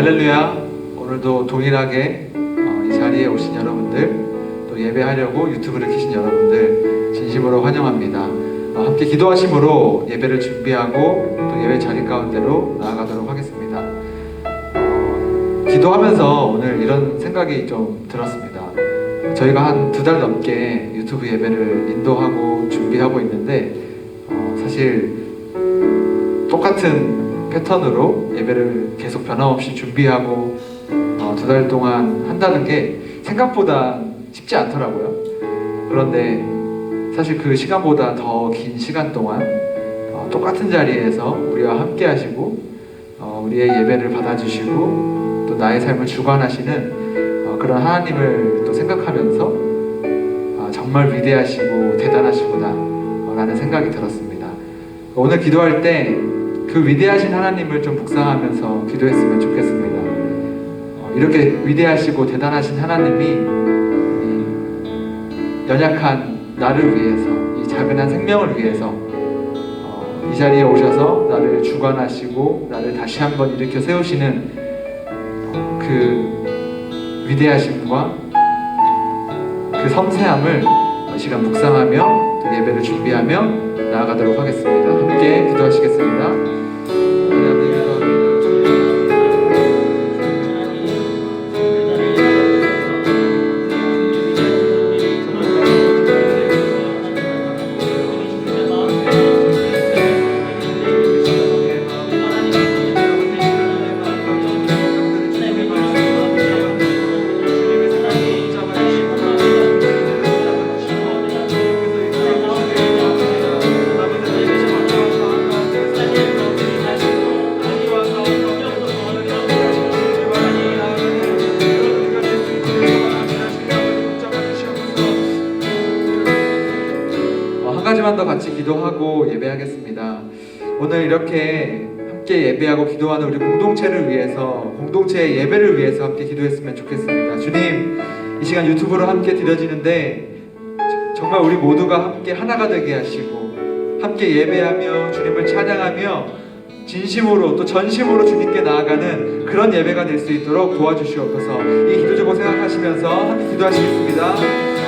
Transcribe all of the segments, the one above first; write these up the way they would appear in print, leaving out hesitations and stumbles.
할렐루야. 오늘도 동일하게 이 자리에 오신 여러분들, 또 예배하려고 유튜브를 켜신 여러분들 진심으로 환영합니다. 함께 기도하심으로 예배를 준비하고 또 예배 자리 가운데로 나아가도록 하겠습니다. 기도하면서 오늘 이런 생각이 좀 들었습니다. 저희가 한 2달 넘게 유튜브 예배를 인도하고 준비하고 있는데 사실 똑같은 패턴으로 예배를 계속 변함없이 준비하고 2달 동안 한다는 게 생각보다 쉽지 않더라고요. 그런데 사실 그 시간보다 더 긴 시간 동안 똑같은 자리에서 우리와 함께 하시고 우리의 예배를 받아주시고 또 나의 삶을 주관하시는 그런 하나님을 또 생각하면서 정말 위대하시고 대단하시구나 라는 생각이 들었습니다. 오늘 기도할 때 그 위대하신 하나님을 좀 묵상하면서 기도했으면 좋겠습니다. 이렇게 위대하시고 대단하신 하나님이 연약한 나를 위해서, 이 작은 한 생명을 위해서 이 자리에 오셔서 나를 주관하시고 나를 다시 한번 일으켜 세우시는 그 위대하심과 그 섬세함을 이 시간 묵상하며 또 예배를 준비하며 나아가도록 하겠습니다. 함께 기도하시겠습니다. 더 같이 기도하고 예배하겠습니다. 오늘 이렇게 함께 예배하고 기도하는 우리 공동체를 위해서, 공동체의 예배를 위해서 함께 기도했으면 좋겠습니다. 주님, 이 시간 유튜브로 함께 드려지는데 정말 우리 모두가 함께 하나가 되게 하시고 함께 예배하며 주님을 찬양하며 진심으로 또 전심으로 주님께 나아가는 그런 예배가 될 수 있도록 도와주시옵소서. 이 기도 제목 생각하시면서 함께 기도하시겠습니다. 아버지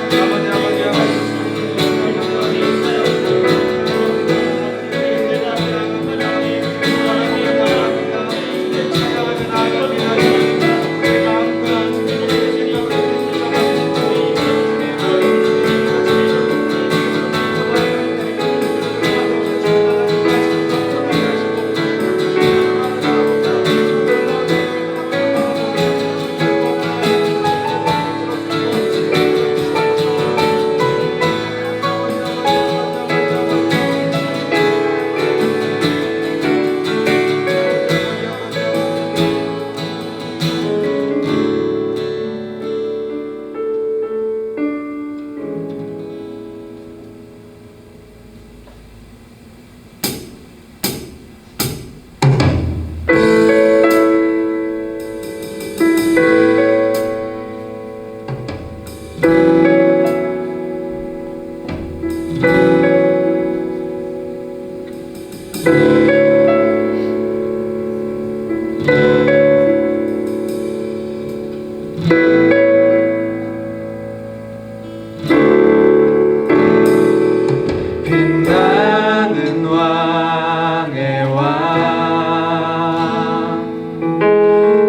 빛나는 왕의 왕,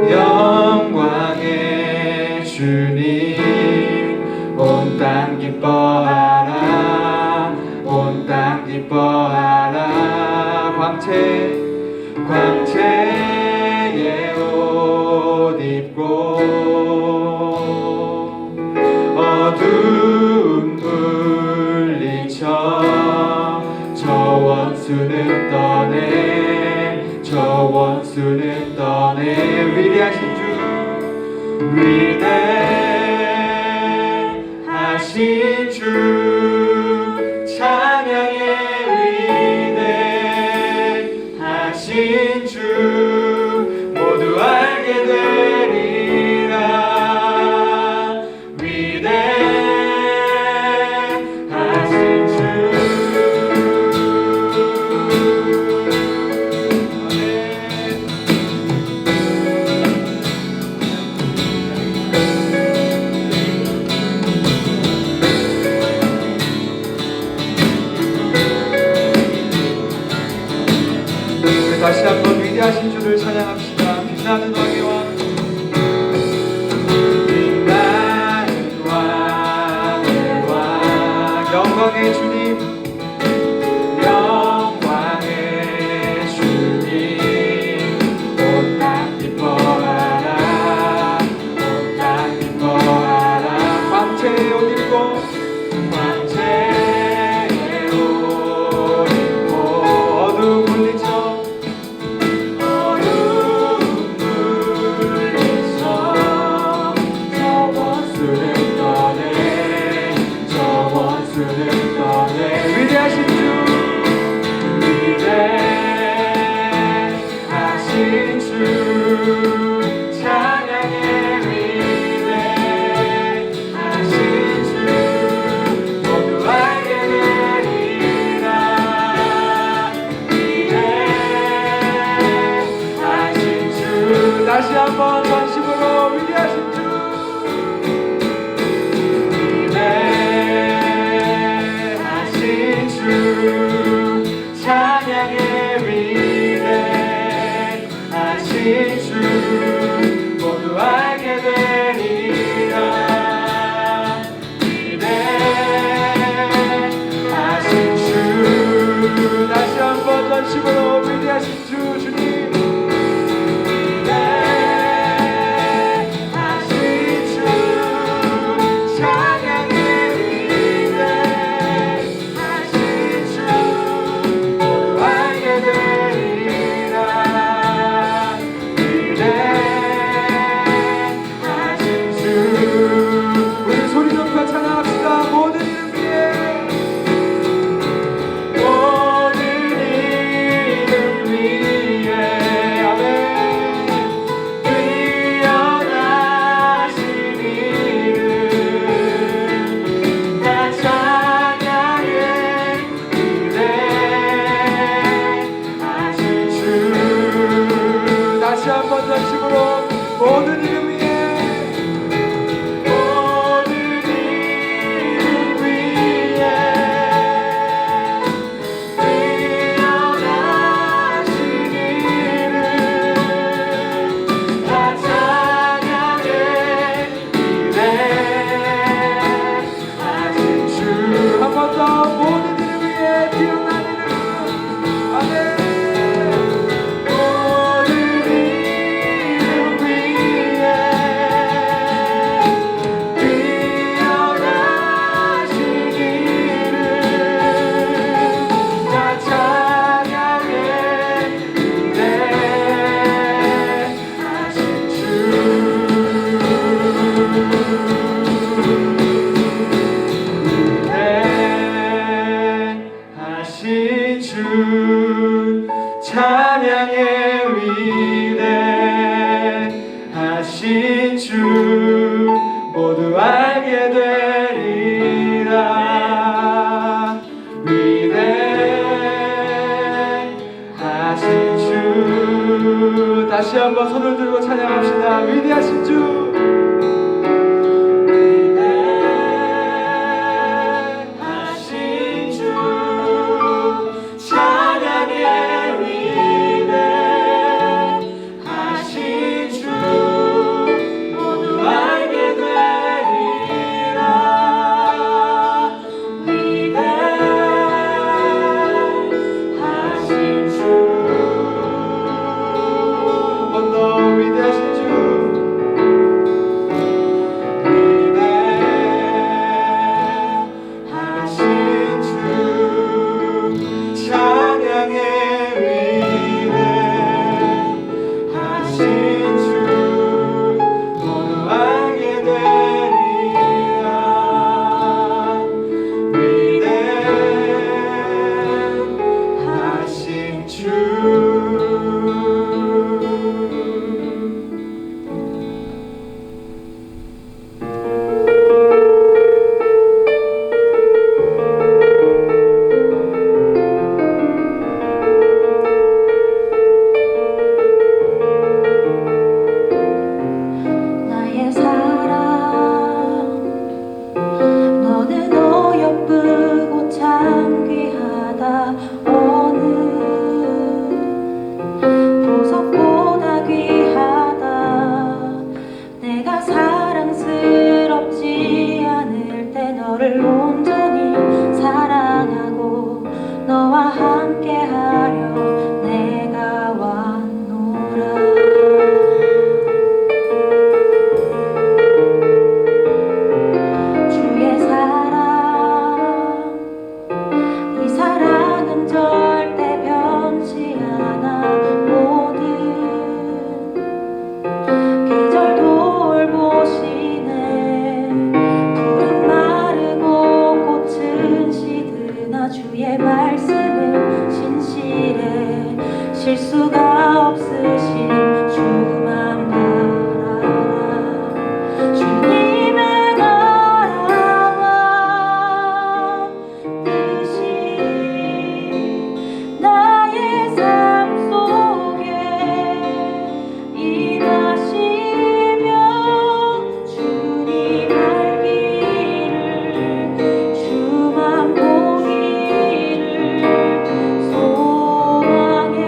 영광의 주님, 온 땅 기뻐하라, 온 땅 기뻐하라. 광채의 옷 입고 어두운 물리쳐 저 원수는 떠내 위대하신 주, 위대하신 주 찬양의 위대하신 주 모두 알게 되리라. 위대하신 주 빛나는 왕의 왕, 빛나는 왕의 왕, 영광의 주님, 영광의 주님, 온 땅 기뻐하라, 온 땅 기뻐하라. 광채의 옷 입고, 광채의 옷 입고, 어두운 물리쳐, 어두운 물리쳐, 저 원수를 떠내, 저 원수를 떠내. 위대하신 주, 위대하신 주, 찬양의 위대하신 주, 모두 알게 되리라. 위대하신 주, 다시 한번 전심으로 위대하신 주, 위대하신 주, 찬양의 위대하신 주, 모두 알게 되리라. 위대하신 주, 다시 한번 전심으로 위대하신 주, 주님, 위대하신 주, 찬양의 위대하신 주, 모두 알게 되리라. 위대하신 주, 우리 소리 높여 찬양합시다. 모든 이름 위에, 모든 이름 위에, 아멘. 뛰어나신 이름, 다 찬양해. 위대하신 주, 다시 한번 전심으로 모든 이름 위에, 모든 이름 위에, 뛰어나신 이름, 다 찬양해. 위대하신 주, 한 번 더 모든 이름 위에 뛰어난 이름, 아멘. 모든 이름 위에, 뛰어나신 이름, 다 찬양해. 위대하신 주, 위대하신 주, 찬양의 위대하신 주, 모두 알게 되리라. 위대하신 주, 다시 한번 손을 들고 찬양합시다. 위대하신 주, 위대하신 주, 찬양의 위대하신 주, 모두 알게 되리라. 위대하신 주, 한 번 더 위대하신 주, 위대하신 주, 찬양의 위대하신 주, 모두 알게 되리라. 위대하신 주, 나의 사랑, 너는 어여쁘고 참 귀하다. 어느 보석보다 귀한 쓰는 진실에 실수가 없으신 주만 바라라. 주님의 나라와 뜻이 나의 삶 속에 임하시며 주님 알기를 주만 보기를 소망해.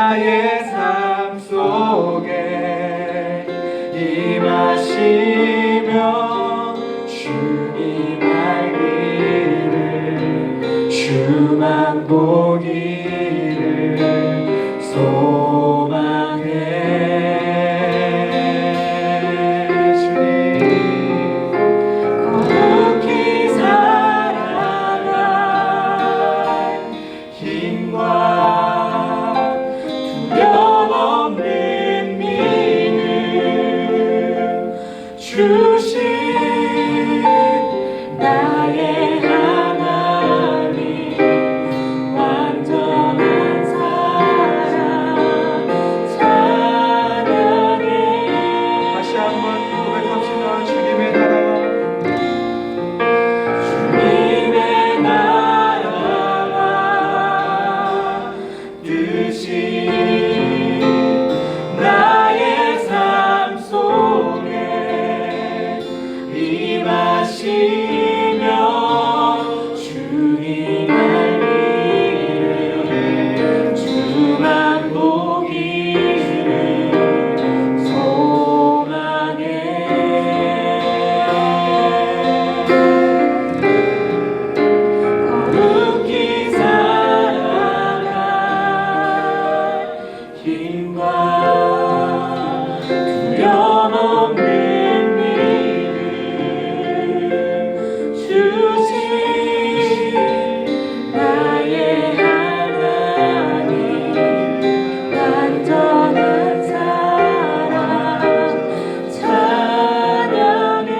나의 삶 속에 임하시며 주님 알기를 주만 보기를 소망해 주님 거룩히 살아갈 힘과 두려움 없는 믿음 주신 나의 하나님 완전한 사랑 찬양해. 다시 한번 고백합시다. 주님의 나라 주님의 나라와 뜻이 나의 삶 속에 임하시며 주님 알기를 주만 보기를 소망해. 거룩히 살아갈 힘과 두려움 없는 믿음 주신 나의 하나님 완전한 사랑 찬양해.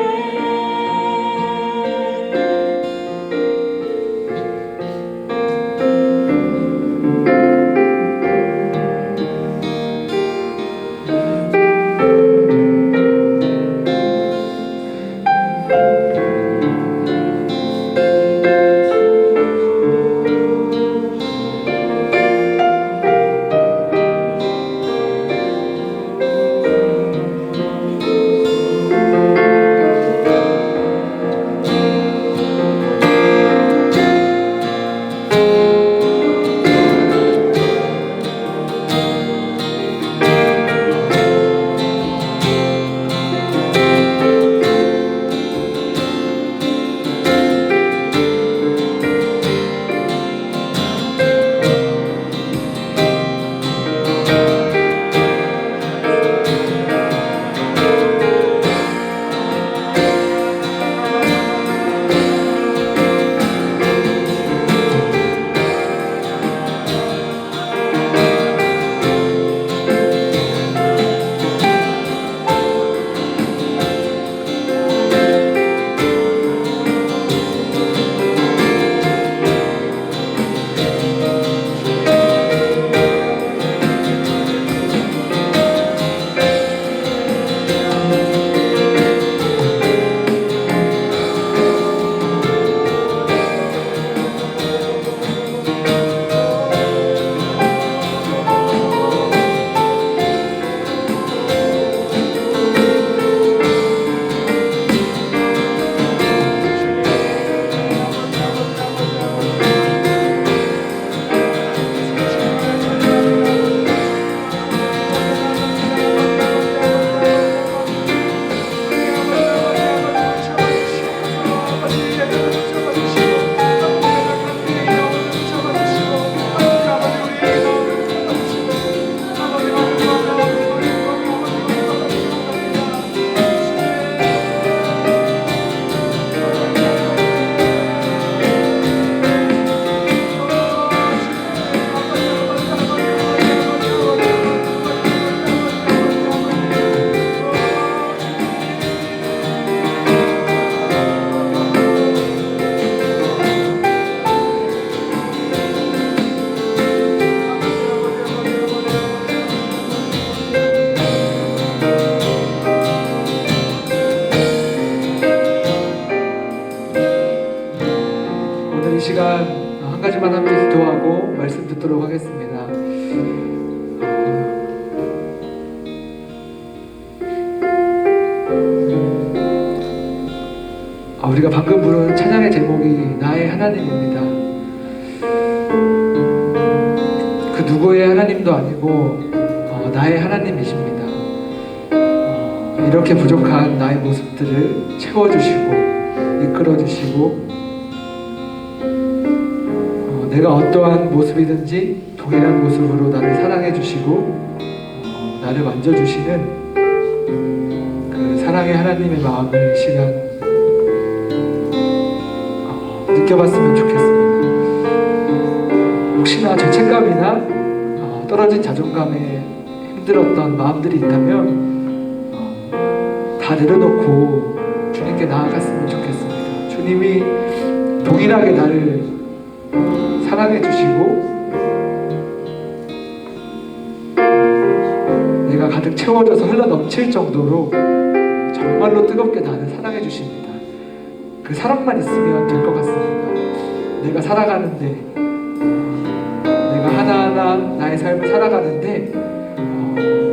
시간 한 가지만 함께 기도하고 말씀 듣도록 하겠습니다. 우리가 방금 부른 찬양의 제목이 나의 하나님입니다. 그 누구의 하나님도 하나님도 아니고 나의 하나님이십니다. 이렇게 부족한 나의 모습들을 채워주시고 이끌어주시고 내가 어떠한 모습이든지 동일한 모습으로 나를 사랑해주시고 나를 만져주시는 그 사랑의 하나님의 마음을 이 시간 느껴봤으면 좋겠습니다. 혹시나 죄책감이나 떨어진 자존감에 힘들었던 마음들이 있다면 다 내려놓고 주님께 나아갔으면 좋겠습니다. 주님이 동일하게 나를 사랑해 주시고 내가 가득 채워져서 흘러넘칠 정도로 정말로 뜨겁게 나를 사랑해 주십니다. 그 사랑만 있으면 될 것 같습니다. 내가 살아가는데 내가 하나하나 나의 삶을 살아가는데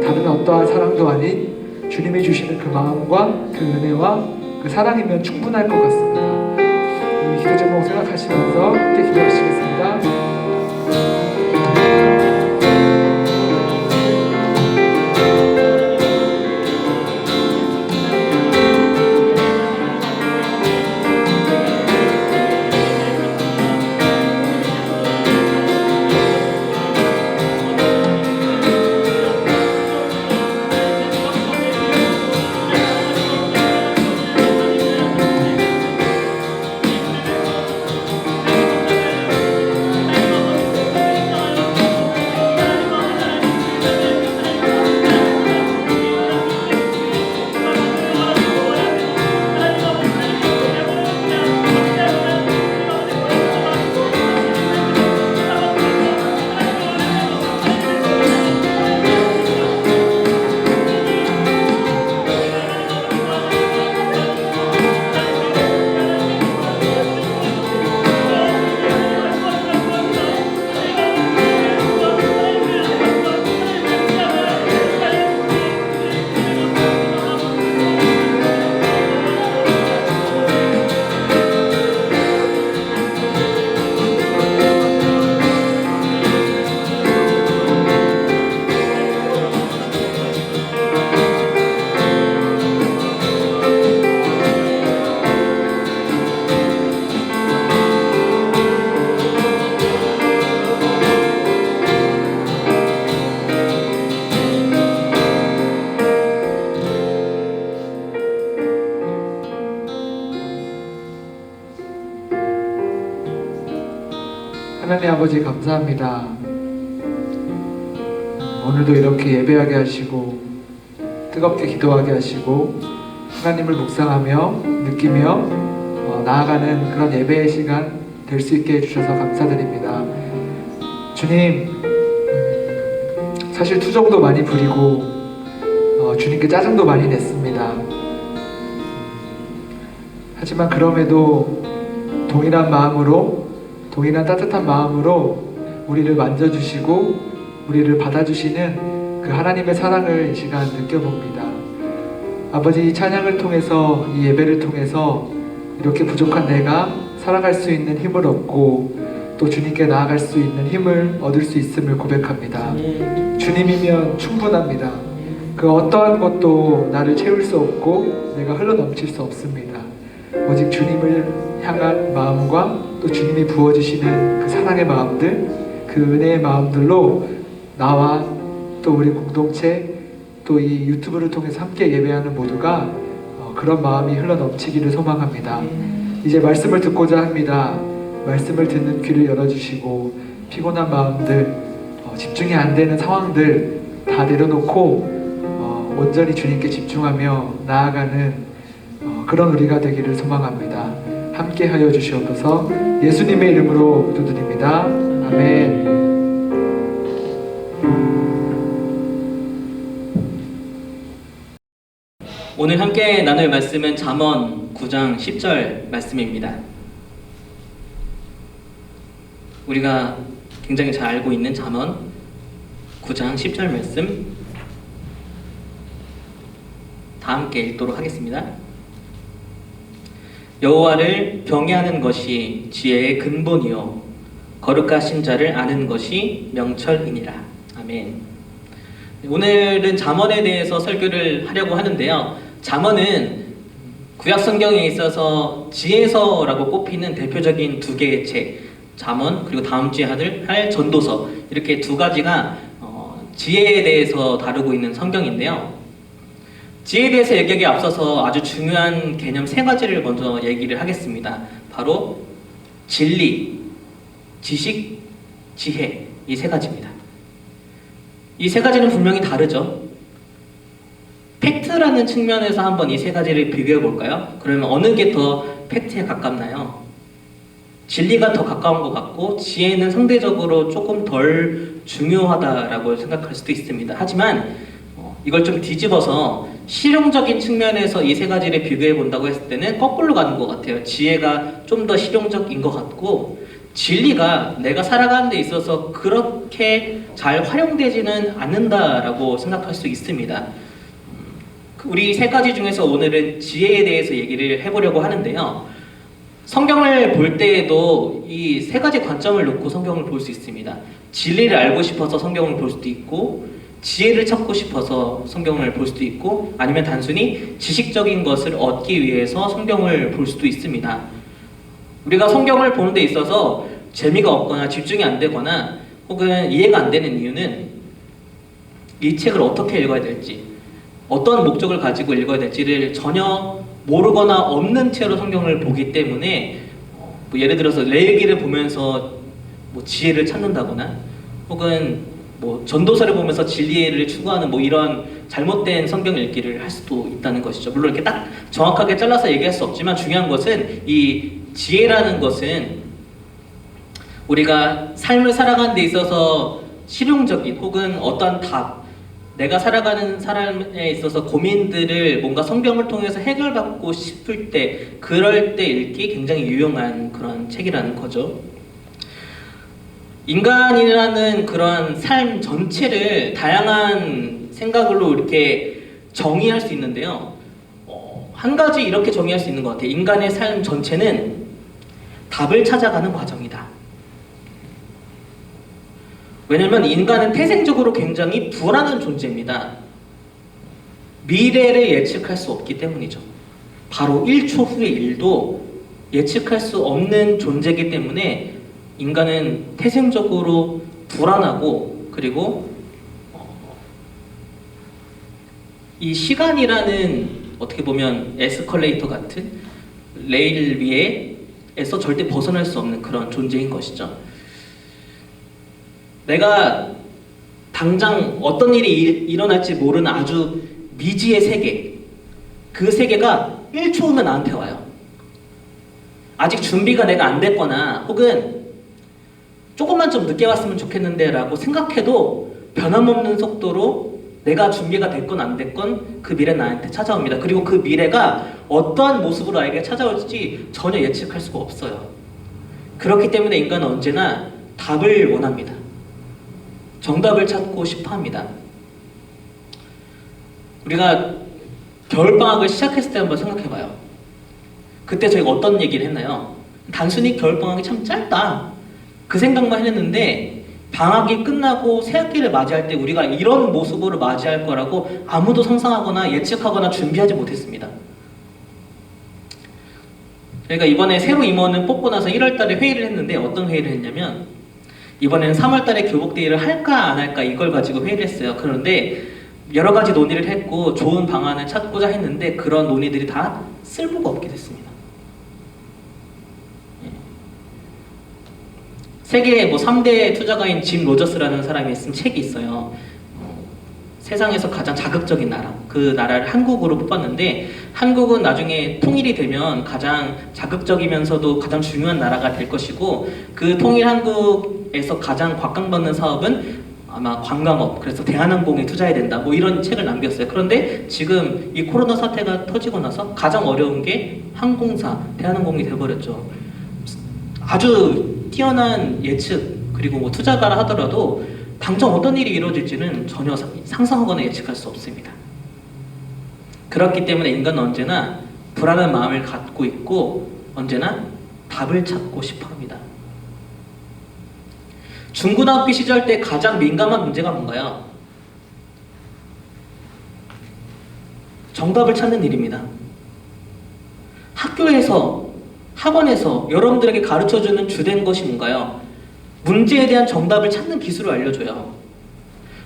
다른 어떠한 사랑도 아닌 주님이 주시는 그 마음과 그 은혜와 그 사랑이면 충분할 것 같습니다. 이 기도 제목 생각하시면서 함께 기도하시겠습니다. 하나님 아버지 감사합니다. 오늘도 이렇게 예배하게 하시고 뜨겁게 기도하게 하시고 하나님을 묵상하며 느끼며 나아가는 그런 예배의 시간 될 수 있게 해주셔서 감사드립니다. 주님, 사실 투정도 많이 부리고 주님께 짜증도 많이 냈습니다. 하지만 그럼에도 동일한 마음으로 동일한 따뜻한 마음으로 우리를 만져주시고 우리를 받아주시는 그 하나님의 사랑을 이 시간 느껴봅니다. 아버지, 이 찬양을 통해서 이 예배를 통해서 이렇게 부족한 내가 살아갈 수 있는 힘을 얻고 또 주님께 나아갈 수 있는 힘을 얻을 수 있음을 고백합니다. 주님이면 충분합니다. 그 어떠한 것도 나를 채울 수 없고 내가 흘러넘칠 수 없습니다. 오직 주님을 향한 마음과 또 주님이 부어주시는 그 사랑의 마음들, 그 은혜의 마음들로 나와 또 우리 공동체 또 이 유튜브를 통해서 함께 예배하는 모두가 그런 마음이 흘러넘치기를 소망합니다. 이제 말씀을 듣고자 합니다. 말씀을 듣는 귀를 열어주시고 피곤한 마음들, 집중이 안 되는 상황들 다 내려놓고 온전히 주님께 집중하며 나아가는 그런 우리가 되기를 소망합니다. 함께 하여 주시옵소서. 예수님의 이름으로 기도드립니다. 아멘. 오늘 함께 나눌 말씀은 잠언 9장 10절 말씀입니다. 우리가 굉장히 잘 알고 있는 잠언 9장 10절 말씀 다 함께 읽도록 하겠습니다. 여호와를 경외하는 것이 지혜의 근본이요 거룩하신 자를 아는 것이 명철이니라. 아멘. 오늘은 잠언에 대해서 설교를 하려고 하는데요. 잠언은 구약 성경에 있어서 지혜서라고 꼽히는 대표적인 두 개의 책, 잠언 그리고 다음 주에 할 전도서, 이렇게 두 가지가 지혜에 대해서 다루고 있는 성경인데요. 지혜에 대해서 얘기하기에 앞서서 아주 중요한 개념 세 가지를 먼저 얘기를 하겠습니다. 바로 진리, 지식, 지혜, 이 세 가지입니다. 이 세 가지는 분명히 다르죠. 팩트라는 측면에서 한번 이 세 가지를 비교해 볼까요? 그러면 어느 게 더 팩트에 가깝나요? 진리가 더 가까운 것 같고 지혜는 상대적으로 조금 덜 중요하다라고 생각할 수도 있습니다. 하지만 이걸 좀 뒤집어서 실용적인 측면에서 이 세 가지를 비교해 본다고 했을 때는 거꾸로 가는 것 같아요. 지혜가 좀 더 실용적인 것 같고 진리가 내가 살아가는 데 있어서 그렇게 잘 활용되지는 않는다라고 생각할 수 있습니다. 우리 세 가지 중에서 오늘은 지혜에 대해서 얘기를 해보려고 하는데요. 성경을 볼 때에도 이 세 가지 관점을 놓고 성경을 볼 수 있습니다. 진리를 알고 싶어서 성경을 볼 수도 있고, 지혜를 찾고 싶어서 성경을 볼 수도 있고, 아니면 단순히 지식적인 것을 얻기 위해서 성경을 볼 수도 있습니다. 우리가 성경을 보는 데 있어서 재미가 없거나 집중이 안 되거나 혹은 이해가 안 되는 이유는 이 책을 어떻게 읽어야 될지, 어떤 목적을 가지고 읽어야 될지를 전혀 모르거나 없는 채로 성경을 보기 때문에 뭐 예를 들어서 레위기를 보면서 뭐 지혜를 찾는다거나 혹은 뭐 전도서를 보면서 진리를 추구하는 뭐 이런 잘못된 성경 읽기를 할 수도 있다는 것이죠. 물론 이렇게 딱 정확하게 잘라서 얘기할 수 없지만 중요한 것은 이 지혜라는 것은 우리가 삶을 살아가는 데 있어서 실용적인 혹은 어떤 답, 내가 살아가는 삶에 있어서 고민들을 뭔가 성경을 통해서 해결받고 싶을 때, 그럴 때 읽기 굉장히 유용한 그런 책이라는 거죠. 인간이라는 그런 삶 전체를 다양한 생각으로 이렇게 정의할 수 있는데요. 한 가지 이렇게 정의할 수 있는 것 같아요. 인간의 삶 전체는 답을 찾아가는 과정이다. 왜냐면 인간은 태생적으로 굉장히 불안한 존재입니다. 미래를 예측할 수 없기 때문이죠. 바로 1초 후의 일도 예측할 수 없는 존재이기 때문에 인간은 태생적으로 불안하고, 그리고 이 시간이라는 어떻게 보면 에스컬레이터 같은 레일 위에서 절대 벗어날 수 없는 그런 존재인 것이죠. 내가 당장 어떤 일이 일어날지 모르는 아주 미지의 세계, 그 세계가 1초 후면 나한테 와요. 아직 준비가 내가 안 됐거나 혹은 조금만 좀 늦게 왔으면 좋겠는데 라고 생각해도 변함없는 속도로 내가 준비가 됐건 안 됐건 그 미래는 나한테 찾아옵니다. 그리고 그 미래가 어떠한 모습으로 나에게 찾아올지 전혀 예측할 수가 없어요. 그렇기 때문에 인간은 언제나 답을 원합니다. 정답을 찾고 싶어 합니다. 우리가 겨울방학을 시작했을 때 한번 생각해봐요. 그때 저희가 어떤 얘기를 했나요? 단순히 겨울방학이 참 짧다, 그 생각만 했는데 방학이 끝나고 새학기를 맞이할 때 우리가 이런 모습으로 맞이할 거라고 아무도 상상하거나 예측하거나 준비하지 못했습니다. 저희가 이번에 새로 임원을 뽑고 나서 1월 달에 회의를 했는데 어떤 회의를 했냐면 이번에는 3월 달에 교복대회를 할까 안 할까 이걸 가지고 회의를 했어요. 그런데 여러 가지 논의를 했고 좋은 방안을 찾고자 했는데 그런 논의들이 다 쓸모가 없게 됐습니다. 세계 3대 투자가인 짐 로저스라는 사람이 쓴 책이 있어요. 세상에서 가장 자극적인 나라, 그 나라를 한국으로 뽑았는데 한국은 나중에 통일이 되면 가장 자극적이면서도 가장 중요한 나라가 될 것이고 그 통일 한국에서 가장 곽강받는 사업은 아마 관광업, 그래서 대한항공에 투자해야 된다, 뭐 이런 책을 남겼어요. 그런데 지금 이 코로나 사태가 터지고 나서 가장 어려운 게 항공사, 대한항공이 돼버렸죠. 아주 뛰어난 예측 그리고 투자가라 하더라도 당장 어떤 일이 이루어질지는 전혀 상상하거나 예측할 수 없습니다. 그렇기 때문에 인간은 언제나 불안한 마음을 갖고 있고 언제나 답을 찾고 싶어 합니다. 중고등학교 시절 때 가장 민감한 문제가 뭔가요? 정답을 찾는 일입니다. 학교에서, 학원에서 여러분들에게 가르쳐주는 주된 것이 뭔가요? 문제에 대한 정답을 찾는 기술을 알려줘요.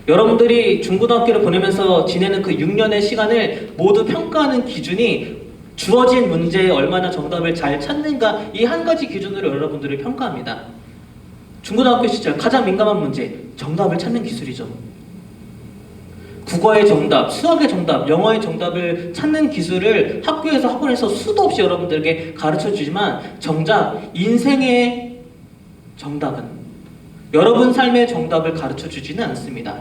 여러분들이 중고등학교를 보내면서 지내는 그 6년의 시간을 모두 평가하는 기준이 주어진 문제에 얼마나 정답을 잘 찾는가, 이 한 가지 기준으로 여러분들을 평가합니다. 중고등학교 시절 가장 민감한 문제, 정답을 찾는 기술이죠. 국어의 정답, 수학의 정답, 영어의 정답을 찾는 기술을 학교에서, 학원에서 수도 없이 여러분들에게 가르쳐주지만 정작 인생의 정답은, 여러분 삶의 정답을 가르쳐주지는 않습니다.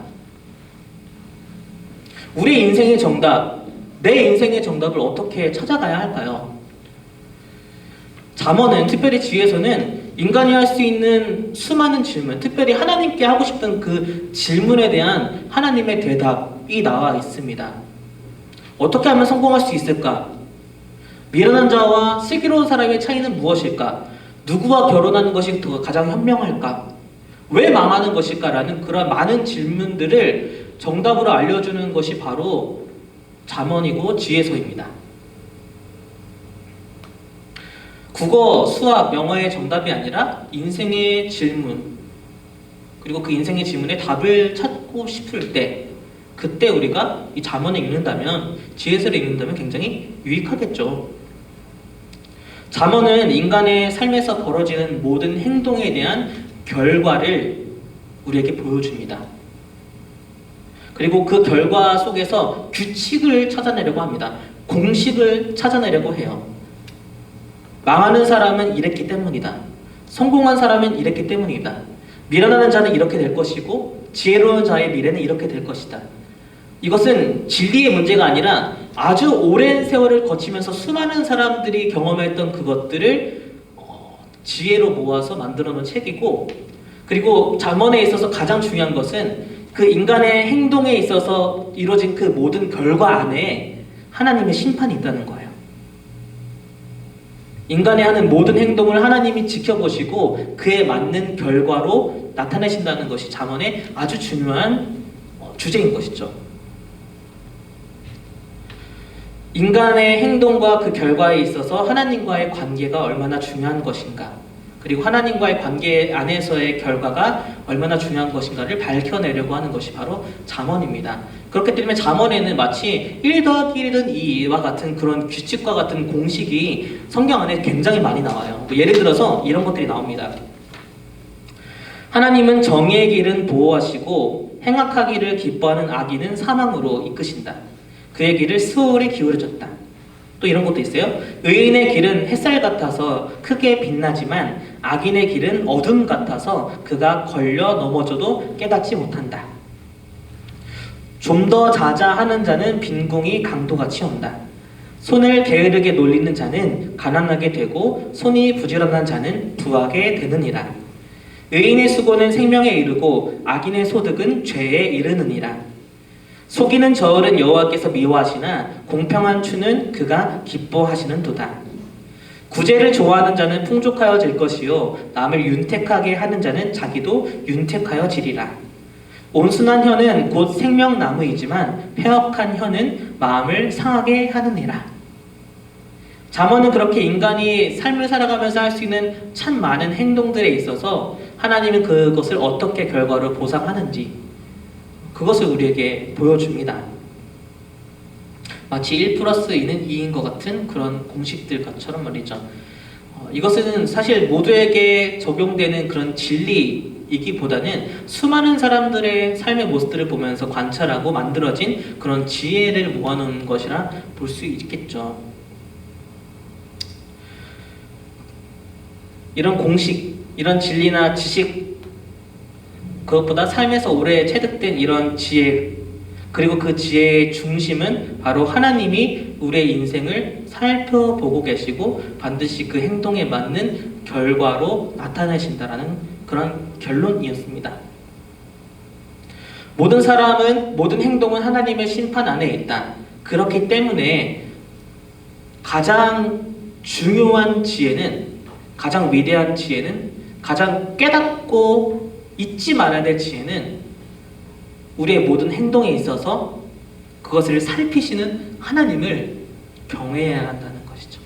우리 인생의 정답, 내 인생의 정답을 어떻게 찾아가야 할까요? 잠언은, 특별히 지혜서는 인간이 할 수 있는 수많은 질문, 특별히 하나님께 하고 싶은 그 질문에 대한 하나님의 대답이 나와 있습니다. 어떻게 하면 성공할 수 있을까? 미련한 자와 슬기로운 사람의 차이는 무엇일까? 누구와 결혼하는 것이 더 가장 현명할까? 왜 망하는 것일까라는 그런 많은 질문들을 정답으로 알려주는 것이 바로 잠언이고 지혜서입니다. 국어, 수학, 영어의 정답이 아니라 인생의 질문, 그리고 그 인생의 질문에 답을 찾고 싶을 때, 그때 우리가 이 잠언을 읽는다면, 지혜서를 읽는다면 굉장히 유익하겠죠. 잠언은 인간의 삶에서 벌어지는 모든 행동에 대한 결과를 우리에게 보여줍니다. 그리고 그 결과 속에서 규칙을 찾아내려고 합니다. 공식을 찾아내려고 해요. 망하는 사람은 이랬기 때문이다. 성공한 사람은 이랬기 때문이다. 미련하는 자는 이렇게 될 것이고 지혜로운 자의 미래는 이렇게 될 것이다. 이것은 진리의 문제가 아니라 아주 오랜 세월을 거치면서 수많은 사람들이 경험했던 그것들을 지혜로 모아서 만들어 놓은 책이고, 그리고 잠언에 있어서 가장 중요한 것은 그 인간의 행동에 있어서 이루어진 그 모든 결과 안에 하나님의 심판이 있다는 거예요. 인간이 하는 모든 행동을 하나님이 지켜보시고 그에 맞는 결과로 나타내신다는 것이 잠언의 아주 중요한 주제인 것이죠. 인간의 행동과 그 결과에 있어서 하나님과의 관계가 얼마나 중요한 것인가, 그리고 하나님과의 관계 안에서의 결과가 얼마나 중요한 것인가를 밝혀내려고 하는 것이 바로 잠언입니다. 그렇기 때문에 잠언에는 마치 1+1은 2와 같은 그런 규칙과 같은 공식이 성경 안에 굉장히 많이 나와요. 예를 들어서 이런 것들이 나옵니다. 하나님은 정의의 길은 보호하시고 행악하기를 기뻐하는 악인은 사망으로 이끄신다. 그의 길을 수월히 기울여졌다. 또 이런 것도 있어요. 의인의 길은 햇살 같아서 크게 빛나지만 악인의 길은 어둠 같아서 그가 걸려 넘어져도 깨닫지 못한다. 좀 더 자자하는 자는 빈궁이 강도같이 온다. 손을 게으르게 놀리는 자는 가난하게 되고 손이 부지런한 자는 부하게 되느니라. 의인의 수고는 생명에 이르고 악인의 소득은 죄에 이르느니라. 속이는 저울은 여호와께서 미워하시나 공평한 추는 그가 기뻐하시는도다. 구제를 좋아하는 자는 풍족하여질 것이요 남을 윤택하게 하는 자는 자기도 윤택하여지리라. 온순한 혀는 곧 생명나무이지만 패역한 혀는 마음을 상하게 하느니라. 잠언은 그렇게 인간이 삶을 살아가면서 할 수 있는 참 많은 행동들에 있어서 하나님은 그것을 어떻게 결과로 보상하는지 그것을 우리에게 보여줍니다. 마치 1+2는 2인 것 같은 그런 공식들처럼 말이죠. 이것은 사실 모두에게 적용되는 그런 진리이기보다는 수많은 사람들의 삶의 모습들을 보면서 관찰하고 만들어진 그런 지혜를 모아놓은 것이라 볼 수 있겠죠. 이런 공식, 이런 진리나 지식, 그것보다 삶에서 오래 체득된 이런 지혜, 그리고 그 지혜의 중심은 바로 하나님이 우리의 인생을 살펴보고 계시고 반드시 그 행동에 맞는 결과로 나타내신다라는 그런 결론이었습니다. 모든 사람은, 모든 행동은 하나님의 심판 안에 있다. 그렇기 때문에 가장 중요한 지혜는, 가장 위대한 지혜는, 가장 깨닫고 잊지 말아야 될 지혜는 우리의 모든 행동에 있어서 그것을 살피시는 하나님을 경외해야 한다는 것이죠.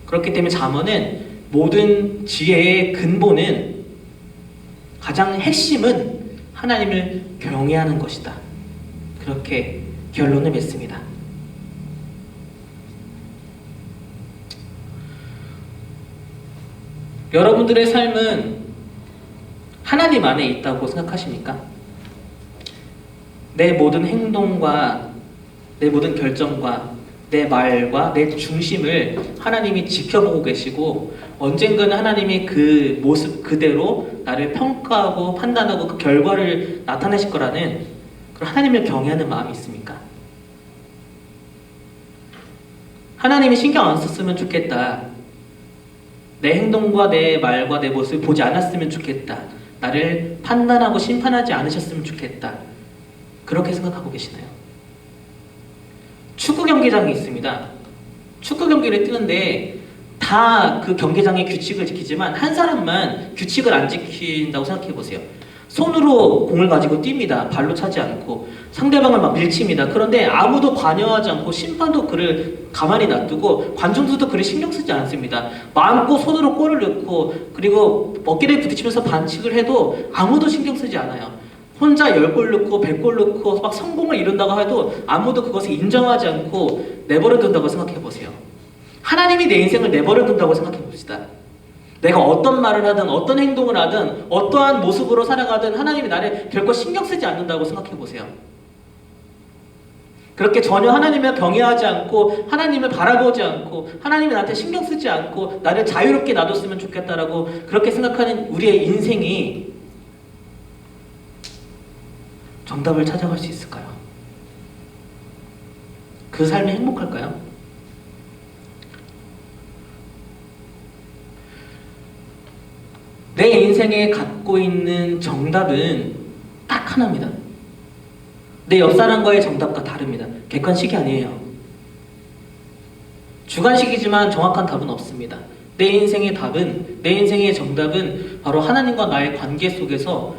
그렇기 때문에 잠언은 모든 지혜의 근본은, 가장 핵심은 하나님을 경외하는 것이다. 그렇게 결론을 맺습니다. 여러분들의 삶은 하나님 안에 있다고 생각하십니까? 내 모든 행동과 내 모든 결정과 내 말과 내 중심을 하나님이 지켜보고 계시고 언젠가는 하나님이 그 모습 그대로 나를 평가하고 판단하고 그 결과를 나타내실 거라는 그런 하나님을 경외하는 마음이 있습니까? 하나님이 신경 안 썼으면 좋겠다. 내 행동과 내 말과 내 모습을 보지 않았으면 좋겠다. 나를 판단하고 심판하지 않으셨으면 좋겠다. 그렇게 생각하고 계시나요? 축구 경기장이 있습니다. 축구 경기를 뛰는데 다 그 경기장의 규칙을 지키지만 한 사람만 규칙을 안 지킨다고 생각해 보세요. 손으로 공을 가지고 뜁니다. 발로 차지 않고 상대방을 막 밀칩니다. 그런데 아무도 관여하지 않고 심판도 그를 가만히 놔두고 관중들도 그를 신경 쓰지 않습니다. 마음껏 손으로 골을 넣고 그리고 어깨를 부딪히면서 반칙을 해도 아무도 신경 쓰지 않아요. 혼자 10골 넣고 100골 넣고 막 성공을 이룬다고 해도 아무도 그것을 인정하지 않고 내버려 둔다고 생각해 보세요. 하나님이 내 인생을 내버려 둔다고 생각해 봅시다. 내가 어떤 말을 하든 어떤 행동을 하든 어떠한 모습으로 살아가든 하나님이 나를 결코 신경 쓰지 않는다고 생각해 보세요. 그렇게 전혀 하나님을 경외하지 않고 하나님을 바라보지 않고 하나님이 나한테 신경 쓰지 않고 나를 자유롭게 놔뒀으면 좋겠다라고 그렇게 생각하는 우리의 인생이 정답을 찾아갈 수 있을까요? 그 삶이 행복할까요? 내 인생에 갖고 있는 정답은 딱 하나입니다. 내 옆사람과의 정답과 다릅니다. 객관식이 아니에요. 주관식이지만 정확한 답은 없습니다. 내 인생의 답은, 내 인생의 정답은 바로 하나님과 나의 관계 속에서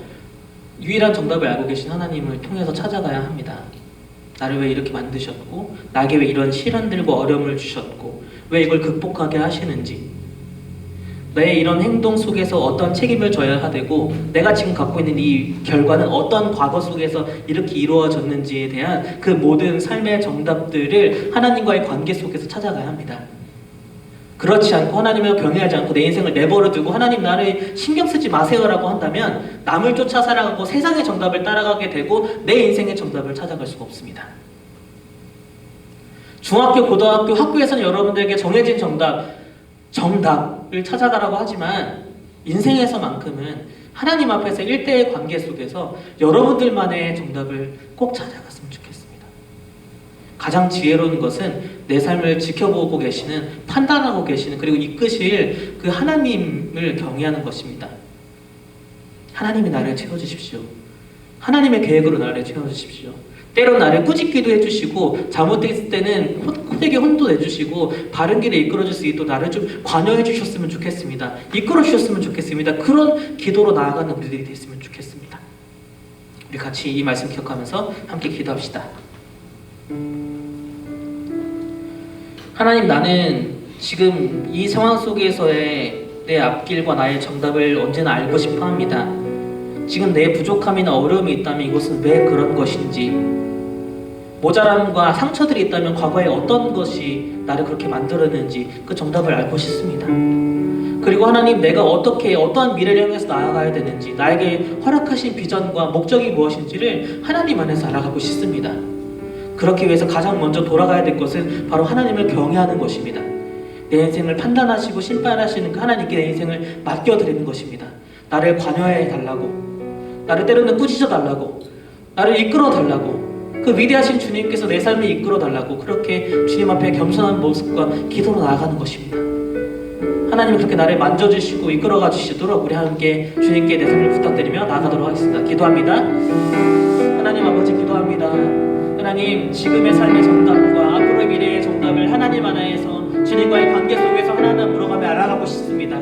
유일한 정답을 알고 계신 하나님을 통해서 찾아가야 합니다. 나를 왜 이렇게 만드셨고, 나에게 왜 이런 시련들과 어려움을 주셨고, 왜 이걸 극복하게 하시는지, 내 이런 행동 속에서 어떤 책임을 져야 되고 내가 지금 갖고 있는 이 결과는 어떤 과거 속에서 이렇게 이루어졌는지에 대한 그 모든 삶의 정답들을 하나님과의 관계 속에서 찾아가야 합니다. 그렇지 않고 하나님을 경외하지 않고 내 인생을 내버려 두고 하나님 나를 신경 쓰지 마세요라고 한다면 남을 쫓아 살아가고 세상의 정답을 따라가게 되고 내 인생의 정답을 찾아갈 수가 없습니다. 중학교, 고등학교, 학교에서는 여러분들에게 정해진 정답을 찾아가라고 하지만 인생에서만큼은 하나님 앞에서 1대1 관계 속에서 여러분들만의 정답을 꼭 찾아갔으면 좋겠습니다. 가장 지혜로운 것은 내 삶을 지켜보고 계시는, 판단하고 계시는, 그리고 이끄실 그 하나님을 경외하는 것입니다. 하나님이 나를 채워주십시오. 하나님의 계획으로 나를 채워주십시오. 때로 나를 꾸짖기도 해주시고 잘못됐을 때는 호되게 혼도 내주시고 바른 길에 이끌어줄 수 있도록 나를 좀 관여해 주셨으면 좋겠습니다. 이끌어 주셨으면 좋겠습니다. 그런 기도로 나아가는 우리들이 됐으면 좋겠습니다. 우리 같이 이 말씀 기억하면서 함께 기도합시다. 하나님, 나는 지금 이 상황 속에서의 내 앞길과 나의 정답을 언제나 알고 싶어 합니다. 지금 내 부족함이나 어려움이 있다면 이것은 왜 그런 것인지, 모자람과 상처들이 있다면 과거에 어떤 것이 나를 그렇게 만들었는지 그 정답을 알고 싶습니다. 그리고 하나님, 내가 어떻게 어떠한 미래를 향해서 나아가야 되는지, 나에게 허락하신 비전과 목적이 무엇인지를 하나님 안에서 알아가고 싶습니다. 그렇기 위해서 가장 먼저 돌아가야 될 것은 바로 하나님을 경외하는 것입니다. 내 인생을 판단하시고 심판하시는 그 하나님께 내 인생을 맡겨드리는 것입니다. 나를 관여해 달라고, 나를 때로는 꾸짖어 달라고, 나를 이끌어 달라고, 그 위대하신 주님께서 내 삶을 이끌어 달라고 그렇게 주님 앞에 겸손한 모습과 기도로 나아가는 것입니다. 하나님, 그렇게 나를 만져주시고 이끌어가 주시도록 우리 함께 주님께 내 삶을 부탁드리며 나아가도록 하겠습니다. 기도합니다. 하나님 아버지, 기도합니다. 하나님, 지금의 삶의 정답과 앞으로의 미래의 정답을 하나님 안에서 주님과의 관계 속에서 하나하나 물어가며 알아가고 싶습니다.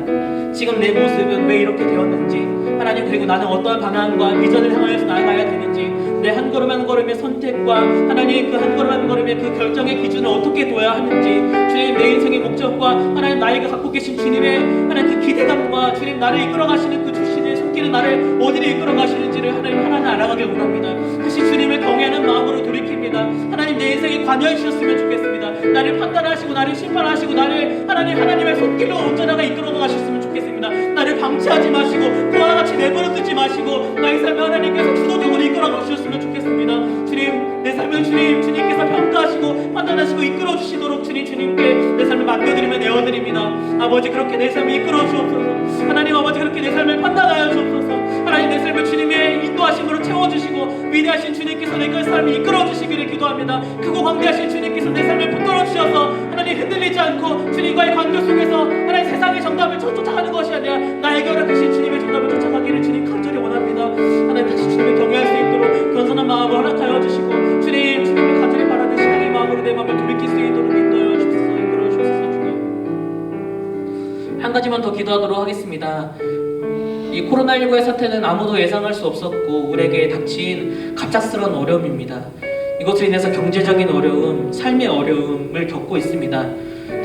지금 내 모습은 왜 이렇게 되었는지, 하나님, 그리고 나는 어떠한 방향과 비전을 향하여서 나아가야 되는지, 내 한 걸음 한 걸음의 선택과 하나님 그 한 걸음 한 걸음의 그 결정의 기준을 어떻게 둬야 하는지, 주님 내 인생의 목적과 하나님 나이가 갖고 계신 주님의 하나님 그 기대감과 주님 나를 이끌어 가시는 그 주신의 손길은 나를 어디로 이끌어 가시는지를 하나님 하나하나 알아가길 원합니다. 다시 주님을 경외하는 마음으로 돌이킵니다. 하나님 내 인생에 관여해 주셨으면 좋겠습니다. 나를 판단하시고 나를 심판하시고 나를 하나님의 손길로 온전하게 이끌어 가셨으면 좋겠습니다. 나를 방치하지 마시고 그와 같이 내버려 두지 마시고 나의 삶을 하나님께서 주도적으로 이끌어 가셨으면 좋겠습니다. 주님 내 삶을 주님께서 평가하시고 판단하시고 이끌어 주시도록 주님께 내 삶을 맡겨드리며 내어드립니다. 아버지 그렇게 내 삶을 이끌어 주옵소서. 하나님 아버지 그렇게 내 삶을 판단하여 주옵소서. 하나님 내 삶을 주님의 인도하심으로 채워주시고 위대하신 주님께서 내 삶을 이끌어 주시기를 기도합니다. 크고 광대하신 주님께서 내 삶을 붙들어 주셔서 하나님 흔들리지 않고 주님과의 관계 속에서 하나님 세상의 정답을 쫓아가는 것이 아니라 나에게 허락하신 주님의 정답을 쫓아가기를 주님 간절히 원합니다. 하나님 다시 주님을 경외할 수 있도록 겸손한 마음을 허락하여 주시고 주님을 간절히 바라는 신앙의 마음으로 내 마음을 돌이킬 수 있도록 인도하여 주소서. 이끌어 주소서. 주님 한 가지만 더 기도하도록 하겠습니다. 이 코로나19의 사태는 아무도 예상할 수 없었고 우리에게 닥친 갑작스러운 어려움입니다. 이것으로 인해서 경제적인 어려움, 삶의 어려움을 겪고 있습니다.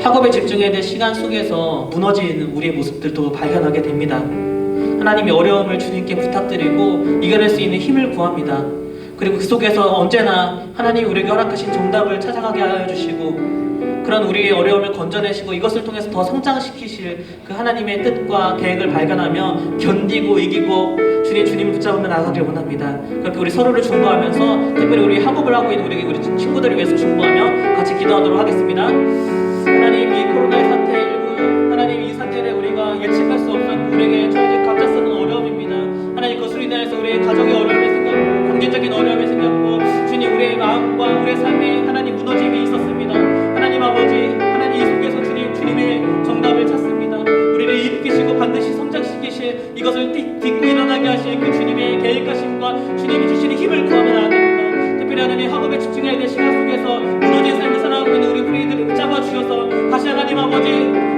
학업에 집중해야 될 시간 속에서 무너지는 우리의 모습들도 발견하게 됩니다. 하나님의 어려움을 주님께 부탁드리고 이겨낼 수 있는 힘을 구합니다. 그리고 그 속에서 언제나 하나님이 우리에게 허락하신 정답을 찾아가게 하여 주시고 그런 우리의 어려움을 건져내시고 이것을 통해서 더 성장시키실 그 하나님의 뜻과 계획을 발견하며 견디고 이기고 주님을 붙잡으며 나아가길 원합니다. 그렇게 우리 서로를 중보하면서 특별히 우리 학업을 하고 있는 우리 친구들을 위해서 중보하며 같이 기도하도록 하겠습니다. 하나님 이 코로나의 사태19 하나님 이 사태를 우리가 예측할 수 없는 우리에게 처해진 갑작스러운 어려움입니다. 하나님 그것으로 인해서 우리의 가정의 어려움이 생겼고 경제적인 어려움이 생겼고 주님 우리의 마음과 우리의 삶에 하나님 무너짐이 있었습니다. 하나님 아버지 하나님 이 속에서 주님의 정답을 찾습니다. 우리를 일으키시고 반드시 성장시키실 이것을 딛고 일어나게 하실 그 주님의 계획하심과 주님이 주시는 힘을 구하며 나아갑니다. 특별히 하나님 학업에 집중해야 될 시간 속에서 무너진 삶을 살아가고 있는 우리 프리들을 붙잡아 주셔서 다시 하나님 아버지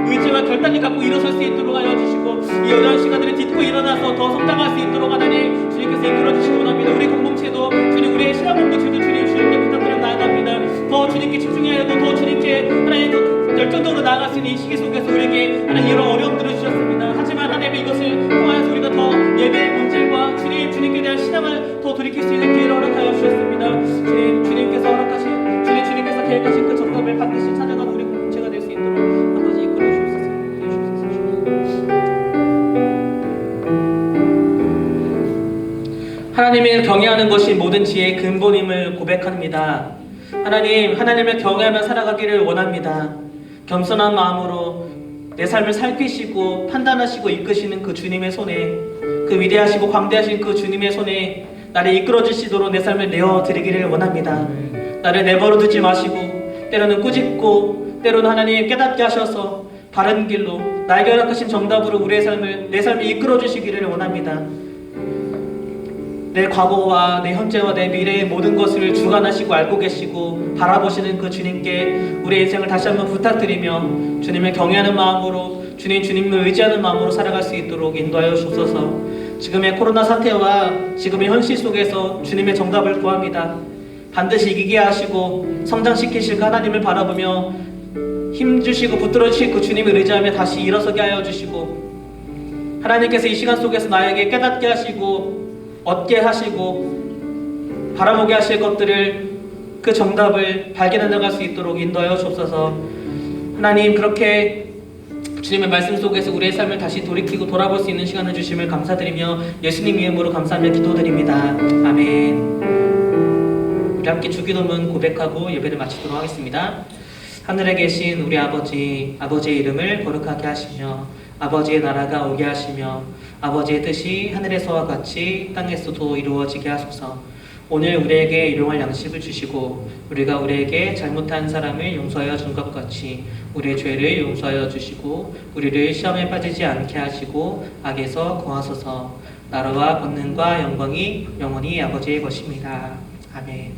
의지와 결단을 갖고 일어설 수 있도록 하여 주시고 이 어려운 시간들을 딛고 일어나서 더 성장할 수 있도록 하나님 주님께서 이끌어 주시기 원합니다. 우리 공동체도 주님 우리의 신앙 공동체도 주님께 부탁드려 나아갑니다. 더 주님께 집중해야 하고 더 주님께 하나님 더 열정적으로 나아갈 수 있는 이 시기 속에서 우리에게 하나님 이런 어려움들을 주셨습니다. 하지만 하나님 이것을 통하여서 우리가 더 예배의 본질과 주님께 대한 신앙을 더 돌이킬 수 있는 기회를 허락하여 주셨습니다. 주님께서 허락하신 주님께서 계획하신 그 정답을 반드시 찾아가는 우리 공동체가 될 수 있도록 아버지 이끌어 주옵소서. 하나님을 경외하는 것이 모든 지혜의 근본임을 고백합니다. 하나님을 경외하며 살아가기를 원합니다. 겸손한 마음으로 내 삶을 살피시고 판단하시고 이끄시는 그 주님의 손에 그 위대하시고 광대하신 그 주님의 손에 나를 이끌어 주시도록 내 삶을 내어드리기를 원합니다. 나를 내버려 두지 마시고 때로는 꾸짖고 때로는 하나님 깨닫게 하셔서 바른 길로 나에게 허락하신 정답으로 내 삶을 이끌어 주시기를 원합니다. 내 과거와 내 현재와 내 미래의 모든 것을 주관하시고 알고 계시고 바라보시는 그 주님께 우리의 인생을 다시 한번 부탁드리며 주님을 경외하는 마음으로 주님을 의지하는 마음으로 살아갈 수 있도록 인도하여 주소서. 지금의 코로나 사태와 지금의 현실 속에서 주님의 정답을 구합니다. 반드시 이기게 하시고 성장시키실 그 하나님을 바라보며 힘주시고 붙들어 주실 그 주님을 의지하며 다시 일어서게 하여 주시고 하나님께서 이 시간 속에서 나에게 깨닫게 하시고 얻게 하시고 바라보게 하실 것들을 그 정답을 발견해 나갈 수 있도록 인도하여 주옵소서. 하나님 그렇게 주님의 말씀 속에서 우리의 삶을 다시 돌이키고 돌아볼 수 있는 시간을 주심을 감사드리며 예수님 이름으로 감사하며 기도드립니다. 아멘. 우리 함께 주기도문 고백하고 예배를 마치도록 하겠습니다. 하늘에 계신 우리 아버지의 이름을 거룩하게 하시며 아버지의 나라가 오게 하시며 아버지의 뜻이 하늘에서와 같이 땅에서도 이루어지게 하소서. 오늘 우리에게 일용할 양식을 주시고 우리가 우리에게 잘못한 사람을 용서하여 준 것 같이 우리의 죄를 용서하여 주시고 우리를 시험에 빠지지 않게 하시고 악에서 구하소서. 나라와 권능과 영광이 영원히 아버지의 것입니다. 아멘.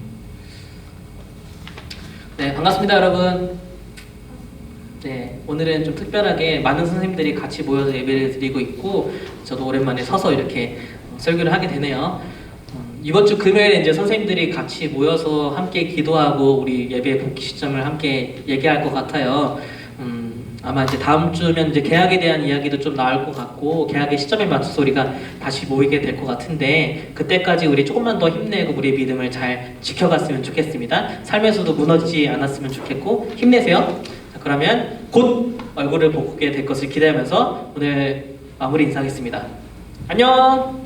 네, 반갑습니다 여러분. 네, 오늘은 좀 특별하게 많은 선생님들이 같이 모여서 예배를 드리고 있고 저도 오랜만에 서서 이렇게 설교를 하게 되네요. 이번 주 금요일에 이제 선생님들이 같이 모여서 함께 기도하고 우리 예배 복귀 시점을 함께 얘기할 것 같아요. 아마 이제 다음 주면 이제 개학에 대한 이야기도 좀 나올 것 같고 개학의 시점에 맞춰서 우리가 다시 모이게 될 것 같은데 그때까지 우리 조금만 더 힘내고 우리의 믿음을 잘 지켜갔으면 좋겠습니다. 삶에서도 무너지지 않았으면 좋겠고 힘내세요. 자, 그러면 곧 얼굴을 보게 될 것을 기대하면서 오늘 마무리 인사하겠습니다. 안녕.